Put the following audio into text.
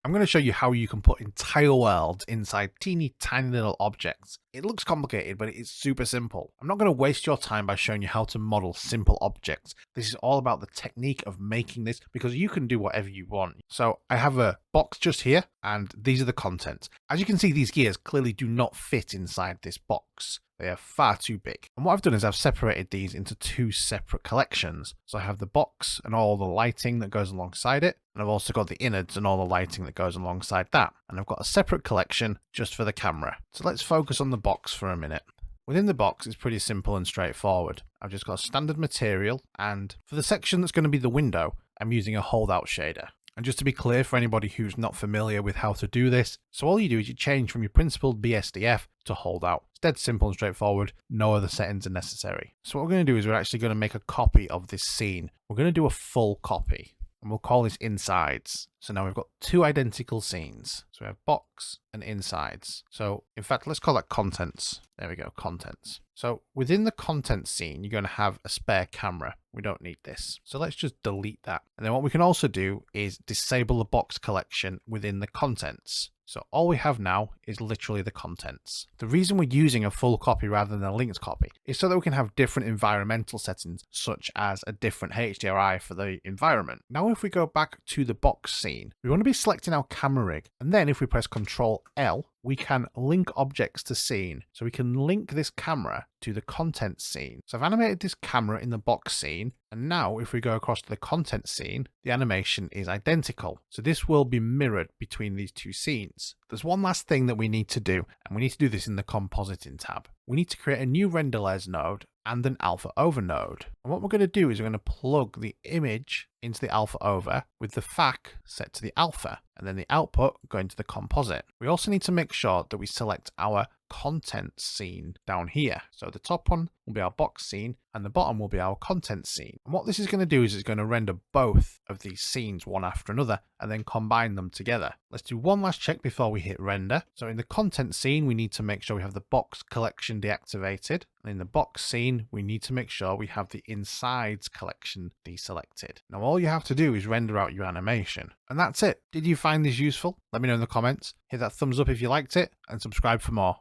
I'm going to show you how you can put entire worlds inside teeny tiny little objects. It looks complicated, but it is super simple. I'm not going to waste your time by showing you how to model simple objects. This is all about the technique of making this because you can do whatever you want. So I have a box just here, and these are the contents. As you can see, these gears clearly do not fit inside this box. They are far too big. And what I've done is I've separated these into two separate collections. So I have the box and all the lighting that goes alongside it. And I've also got the innards and all the lighting that goes alongside that. And I've got a separate collection just for the camera. So let's focus on the box for a minute. Within the box, it's pretty simple and straightforward. I've just got a standard material, and for the section that's going to be the window, I'm using a holdout shader. And just to be clear for anybody who's not familiar with how to do this, so all you do is you change from your principled BSDF to holdout. It's dead simple and straightforward, no other settings are necessary. So what we're going to do is we're actually going to make a copy of this scene. We're going to do a full copy, and we'll call this insides. So now we've got two identical scenes. So we have box and insides. So in fact, let's call that contents. There we go, contents. So within the contents scene, you're going to have a spare camera. We don't need this. So let's just delete that. And then what we can also do is disable the box collection within the contents. So all we have now is literally the contents. The reason we're using a full copy rather than a linked copy is so that we can have different environmental settings, such as a different HDRI for the environment. Now, if we go back to the box scene, we want to be selecting our camera rig. And then if we press Ctrl L, we can link objects to scene. So we can link this camera to the content scene. So I've animated this camera in the box scene. And now if we go across to the content scene, the animation is identical. So this will be mirrored between these two scenes. There's one last thing that we need to do, and we need to do this in the compositing tab. We need to create a new render layers node and an alpha over node. And what we're going to do is we're going to plug the image into the alpha over with the FAC set to the alpha, and then the output going to the composite. We also need to make sure that we select our content scene down here. So the top one will be our box scene and the bottom will be our content scene. And what this is going to do is it's going to render both of these scenes one after another and then combine them together. Let's do one last check before we hit render. So in the content scene, we need to make sure we have the box collection deactivated. And in the box scene, we need to make sure we have the insides collection deselected. Now all you have to do is render out your animation. And that's it. Did you find this useful? Let me know in the comments. Hit that thumbs up if you liked it and subscribe for more.